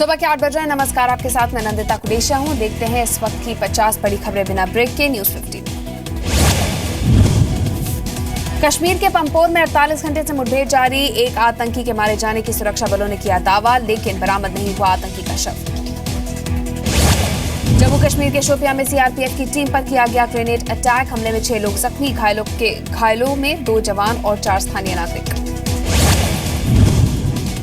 सुबह के 8 बज रहे हैं। नमस्कार, आपके साथ मैं नंदिता कुडेशिया हूं। देखते हैं इस वक्त की 50 बड़ी खबरें बिना ब्रेक के न्यूज 15। कश्मीर के पंपोर में 48 घंटे से मुठभेड़ जारी। एक आतंकी के मारे जाने की सुरक्षा बलों ने किया दावा, लेकिन बरामद नहीं हुआ आतंकी का शव। जम्मू कश्मीर के शोपियां में सीआरपीएफ की टीम पर किया गया ग्रेनेड अटैक। हमले में 6 लोग जख्मी, घायलों में 2 जवान और 4 स्थानीय नागरिक।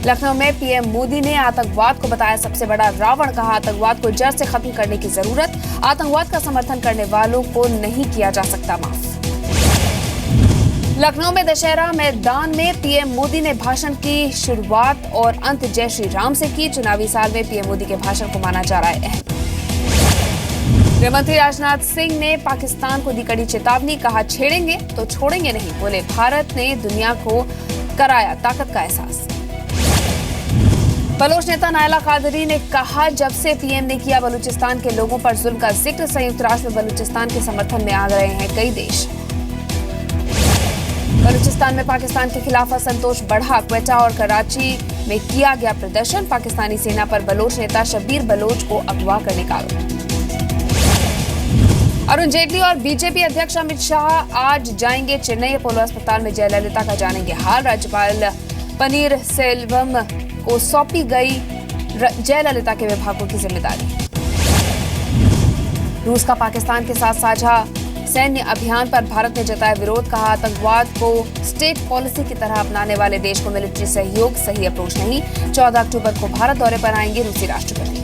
लखनऊ में पीएम मोदी ने आतंकवाद को बताया सबसे बड़ा रावण। कहा, आतंकवाद को जड़ से खत्म करने की जरूरत। आतंकवाद का समर्थन करने वालों को नहीं किया जा सकता माफ। लखनऊ में दशहरा मैदान में पीएम मोदी ने भाषण की शुरुआत और अंत जय श्री राम से की। चुनावी साल में पीएम मोदी के भाषण को माना जा रहा है अहम। गृहमंत्री राजनाथ सिंह ने पाकिस्तान को दी कड़ी चेतावनी। कहा, छेड़ेंगे तो छोड़ेंगे नहीं। बोले, भारत ने दुनिया को कराया ताकत का एहसास। बलोच नेता नायला कादरी ने कहा, जब से पीएम ने किया बलूचिस्तान के लोगों पर जुल्म का जिक्र। संयुक्त राष्ट्र में बलूचिस्तान के समर्थन में आ गए हैं कई देश। बलूचिस्तान में पाकिस्तान के खिलाफ असंतोष बढ़ा। क्वेटा और कराची में किया गया प्रदर्शन। पाकिस्तानी सेना पर बलोच नेता शब्बीर बलोच को अगवा करने का आरोप। अरुण जेटली और बीजेपी अध्यक्ष अमित शाह आज जाएंगे चेन्नई। अपोलो अस्पताल में जयललिता का जानेंगे हाल। राज्यपाल पनीर सेल्वम को सौंपी गई जयललिता के विभागों की जिम्मेदारी। रूस का पाकिस्तान के साथ साझा सैन्य अभियान पर भारत ने जताया विरोध। कहा, आतंकवाद को स्टेट पॉलिसी की तरह अपनाने वाले देश को मिलिट्री सहयोग सही अप्रोच नहीं। 14 अक्टूबर को भारत दौरे पर आएंगे रूसी राष्ट्रपति।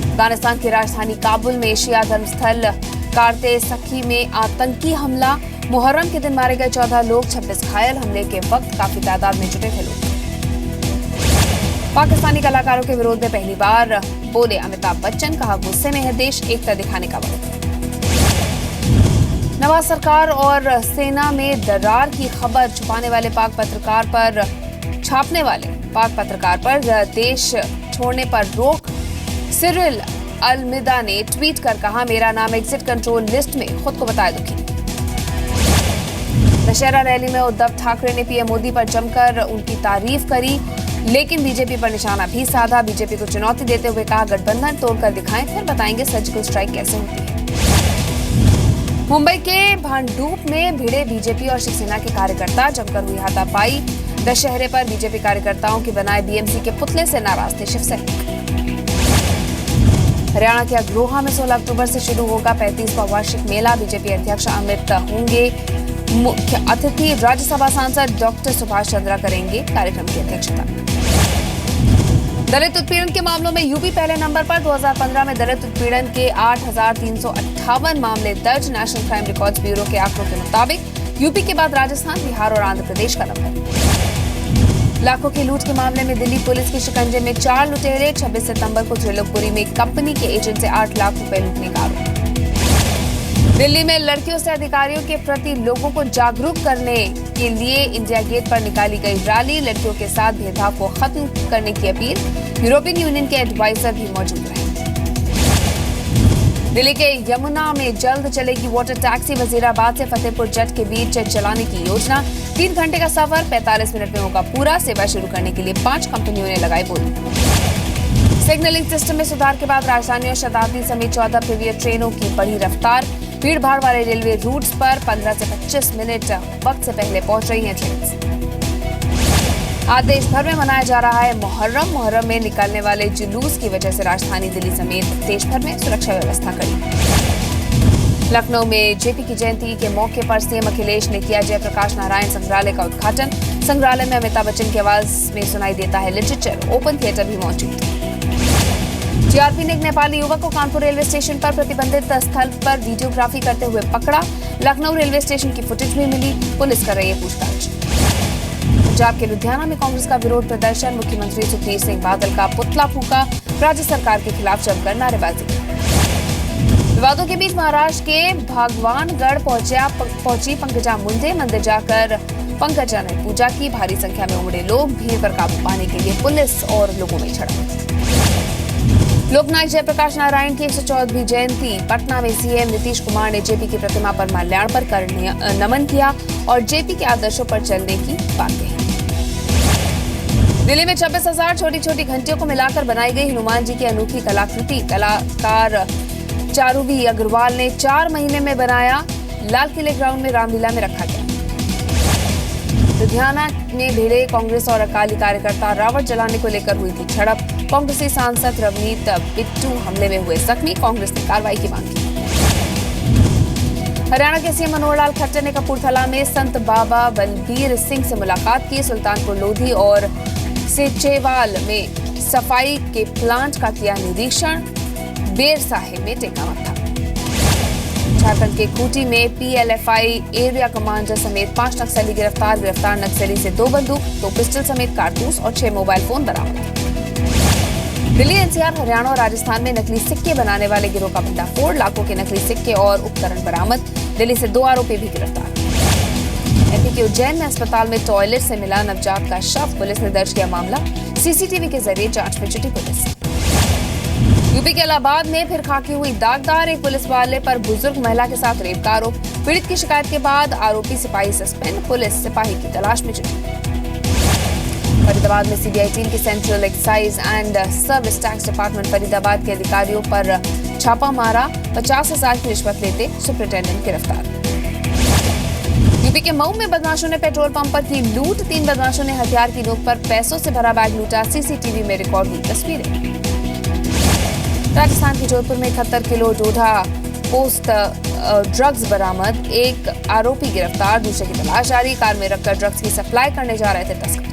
अफगानिस्तान की राजधानी काबुल में एशिया धर्मस्थल कारते सखी में आतंकी हमला। मुहर्रम के दिन मारे गए 14 लोग, 26 घायल। हमले के वक्त काफी तादाद में जुटे थे लोग। पाकिस्तानी कलाकारों के विरोध में पहली बार बोले अमिताभ बच्चन। कहा, गुस्से में है देश, एकता दिखाने का वक्त। नवाज सरकार और सेना में दरार की खबर छुपाने वाले छापने वाले पाक पत्रकार पर देश छोड़ने पर रोक। सिरिल अलमिदा ने ट्वीट कर कहा, मेरा नाम एग्जिट कंट्रोल लिस्ट में, खुद को बताया दुखी। दशहरा रैली में उद्धव ठाकरे ने पीएम मोदी पर जमकर उनकी तारीफ करी, लेकिन बीजेपी पर निशाना भी साधा। बीजेपी को चुनौती देते हुए कहा, गठबंधन तोड़कर दिखाएं, फिर बताएंगे सर्जिकल स्ट्राइक कैसे होती है। मुंबई के भांडूप में भिड़े बीजेपी और शिवसेना के कार्यकर्ता, जमकर हुई हाथापाई। दशहरे पर बीजेपी कार्यकर्ताओं के बनाए बीएमसी के पुतले से नाराज थे शिवसैनिक। हरियाणा के अग्रोहा में 16 अक्टूबर से शुरू होगा 35वां वार्षिक मेला। बीजेपी अध्यक्ष अमित होंगे मुख्य अतिथि। राज्यसभा सांसद डॉक्टर सुभाष चंद्रा करेंगे कार्यक्रम की अध्यक्षता। दलित उत्पीड़न के मामलों में यूपी पहले नंबर पर। 2015 में दलित उत्पीड़न के 8,358 मामले दर्ज। नेशनल क्राइम रिकॉर्ड्स ब्यूरो के आंकड़ों के मुताबिक यूपी के बाद राजस्थान, बिहार और आंध्र प्रदेश का नंबर। लाखों की लूट के मामले में दिल्ली पुलिस के शिकंजे में 4 लुटेरे। 26 सितंबर को त्रिलोकपुरी में कंपनी के एजेंट से 8 लाख रुपए लूटने का आरोप। दिल्ली में लड़कियों से अधिकारियों के प्रति लोगों को जागरूक करने के लिए इंडिया गेट पर निकाली गई रैली। लड़कियों के साथ भेदभाव को खत्म करने की अपील। यूरोपियन यूनियन के एडवाइजर भी मौजूद रहे। दिल्ली के यमुना में जल्द चलेगी वाटर टैक्सी। वजीराबाद से फतेहपुर जट के बीच चलाने की योजना। 3 घंटे का सफर 45 मिनट में होगा पूरा। सेवा शुरू करने के लिए 5 कंपनियों ने लगाई बोली। सिग्नलिंग सिस्टम में सुधार के बाद राजधानी और शताब्दी समेत 14 प्रीवियस ट्रेनों की बढ़ी रफ्तार। भीड़ भाड़ वाले रेलवे रूट्स पर 15 से 25 मिनट वक्त से पहले पहुंच रही हैं ट्रेन। आज देश भर में मनाया जा रहा है मुहर्रम। मुहर्रम में निकलने वाले जुलूस की वजह से राजधानी दिल्ली समेत देश भर में सुरक्षा व्यवस्था कड़ी। लखनऊ में जेपी की जयंती के मौके पर सीएम अखिलेश ने किया जयप्रकाश नारायण संग्रहालय का उद्घाटन। संग्रहालय में अमिताभ बच्चन की आवाज में सुनाई देता है लिटरेचर। ओपन थिएटर भी मौजूद। जीआरपी ने एक नेपाली युवक को कानपुर रेलवे स्टेशन पर प्रतिबंधित स्थल पर वीडियोग्राफी करते हुए पकड़ा। लखनऊ रेलवे स्टेशन की फुटेज भी मिली। पुलिस कर रही है पूछताछ। पंजाब के लुधियाना में कांग्रेस का विरोध प्रदर्शन। मुख्यमंत्री सुखबीर सिंह बादल का पुतला फूंका। राज्य सरकार के खिलाफ जमकर नारेबाजी। विवादों के बीच महाराष्ट्र के भगवानगढ़ पहुंची पंकजा मुंडे। मंदिर जाकर पंकजा ने पूजा की। भारी संख्या में उमड़े लोग। भीड़ पर काबू पाने के लिए पुलिस और लोगों में झड़प। लोकनायक जयप्रकाश नारायण की 114वीं जयंती। पटना में सीएम नीतीश कुमार ने जेपी की प्रतिमा पर माल्यार्पण कर नमन किया और जेपी के आदर्शों पर चलने की बात कही। दिल्ली में 26,000 छोटी छोटी घंटियों को मिलाकर बनाई गई हनुमान जी की अनोखी कलाकृति कलाकार चारुवी अग्रवाल ने 4 महीने में बनाया। लाल किले ग्राउंड में रामलीला में रखा गया। लुधियाना में भिड़े कांग्रेस और अकाली कार्यकर्ता, रावण जलाने को लेकर हुई थी झड़प। कांग्रेसी सांसद रवनीत बिट्टू हमले में हुए जख्मी। कांग्रेस ने कार्रवाई की मांग की। हरियाणा के सीएम मनोहर लाल खट्टर ने कपूरथला में संत बाबा बलबीर सिंह से मुलाकात की। सुल्तानपुर लोधी और सिचेवाल में सफाई के प्लांट का किया निरीक्षण। बेर साहिब में टेका मत्था। झारखंड के खूंटी में पीएलएफआई एरिया कमांडर समेत 5 नक्सली गिरफ्तार। गिरफ्तार नक्सली से 2 बंदूक, 2 पिस्टल समेत कारतूस और 6 मोबाइल फोन बरामद। दिल्ली, एनसीआर, हरियाणा और राजस्थान में नकली सिक्के बनाने वाले गिरोह का भंडाफोड़। लाखों के नकली सिक्के और उपकरण बरामद। दिल्ली से 2 आरोपी भी गिरफ्तार। एमपी के उज्जैन में अस्पताल में टॉयलेट से मिला नवजात का शव। पुलिस ने दर्ज किया मामला। सीसीटीवी के जरिए जांच में जुटी पुलिस। यूपी के इलाहाबाद में फिर खाकी हुई दागदार। एक पुलिस वाले पर बुजुर्ग महिला के साथ रेप का आरोप। पीड़ित की शिकायत के बाद आरोपी सिपाही सस्पेंड। पुलिस सिपाही की तलाश में जुटी। फरीदाबाद में सीबीआई टीम की central excise and service tax department Faridabad के अधिकारियों पर छापा मारा। 50,000 की रिश्वत लेते सुपरिटेंडेंट गिरफ्तार। यूपी के मऊ में बदमाशों ने पेट्रोल पंप पर की लूट। 3 बदमाशों ने हथियार की नोक पर पैसों से भरा बैग लूटा। सीसीटीवी में रिकॉर्ड हुई तस्वीरें। राजस्थान के जोधपुर में 71 किलो डोडा पोस्ट ड्रग्स बरामद। एक आरोपी गिरफ्तार। दूसरे की तलाश जारी। कार में रखकर ड्रग्स की सप्लाई करने जा रहे थे तस्कर।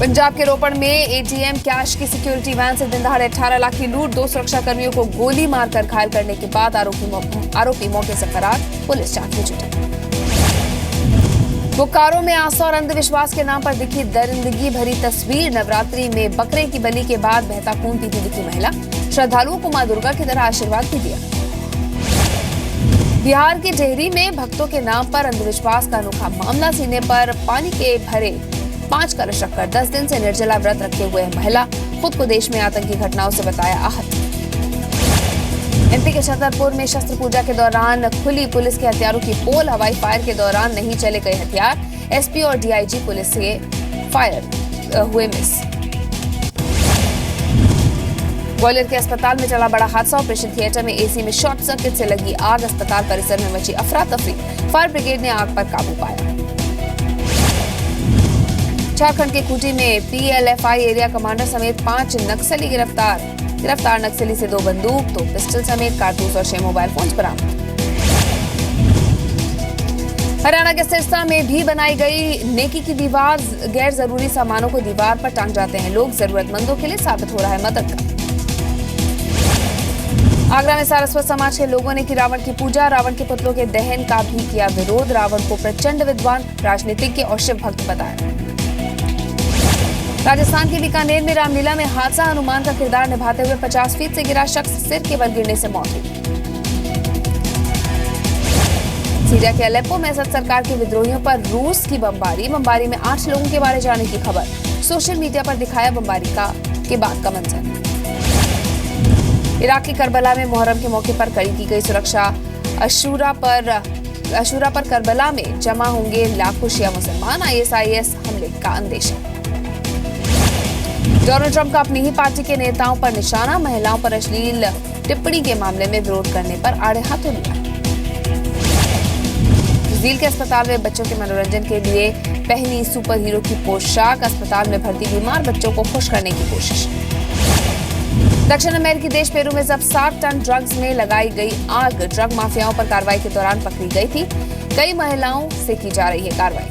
पंजाब के रोपड़ में एटीएम कैश की सिक्योरिटी वैन से दिन दहाड़े 18 लाख की लूट। 2 सुरक्षा कर्मियों को गोली मारकर घायल करने के बाद आरोपी मौके से फरार। पुलिस जांच में जुटी। बोकारो में आस्था और अंधविश्वास के नाम पर दिखी दरिंदगी भरी तस्वीर। नवरात्रि में बकरे की बलि के बाद बहता खून पीती दिखी महिला। श्रद्धालुओं को मां दुर्गा की तरह आशीर्वाद भी दिया। बिहार के डेहरी में भक्तों के नाम पर अंधविश्वास का अनोखा मामला। सीने पर पानी के भरे 5 कलश रखकर 10 दिन से निर्जला व्रत रखे हुए महिला। खुद को देश में आतंकी घटनाओं से बताया आहत। एमपी के छतरपुर में शस्त्र पूजा के दौरान खुली पुलिस के हथियारों की पोल। हवाई फायर के दौरान नहीं चले कई हथियार। एसपी और डीआईजी पुलिस से फायर हुए मिस। ग्वालियर के अस्पताल में चला बड़ा हादसा। ऑपरेशन थिएटर में एसी में शॉर्ट सर्किट से लगी आग। अस्पताल परिसर में मची अफरा तफरी। फायर ब्रिगेड ने आग पर काबू पाया। झारखंड के खूंटी में पीएलएफआई एरिया कमांडर समेत 5 नक्सली गिरफ्तार। गिरफ्तार नक्सली से 2 बंदूक, 2 पिस्टल समेत कारतूस और 6 मोबाइल फोन बरामद। हरियाणा के सिरसा में भी बनाई गई नेकी की दीवार। गैर जरूरी सामानों को दीवार पर टांग जाते हैं लोग। जरूरतमंदों के लिए साबित हो रहा है मददगार। आगरा में सारस्वत समाज के लोगों ने की रावण की पूजा। रावण के पुतलों के दहन का भी किया विरोध। रावण को प्रचंड विद्वान, राजनीतिज्ञ और शिव भक्त बताया। राजस्थान के बीकानेर में रामलीला में हादसा। हनुमान का किरदार निभाते हुए 50 फीट से गिरा शख्स, सिर के बल गिरने से मौत हुई। सीरिया के अलेप्पो में असद सरकार के विद्रोहियों पर रूस की बमबारी। बमबारी में 8 लोगों के मारे जाने की खबर। सोशल मीडिया पर दिखाया बमबारी के बाद का मंजर। इराक के करबला में मुहर्रम के मौके पर कड़ी की गई सुरक्षा। अशूरा पर करबला में जमा होंगे लाखों शिया मुसलमान। आईएसआईएस हमले का अंदेशा। डोनाल्ड ट्रंप का अपनी ही पार्टी के नेताओं पर निशाना। महिलाओं पर अश्लील टिप्पणी के मामले में विरोध करने पर आड़े हाथों लिया। ब्राजील के अस्पताल में बच्चों के मनोरंजन के लिए पहनी सुपर हीरो की पोशाक। अस्पताल में भर्ती बीमार बच्चों को खुश करने की कोशिश। दक्षिण अमेरिकी देश पेरू में जब 60 टन ड्रग्स में लगाई गई आग। ड्रग माफियाओं पर कार्रवाई के दौरान पकड़ी गई थी। कई महिलाओं से की जा रही है कार्रवाई।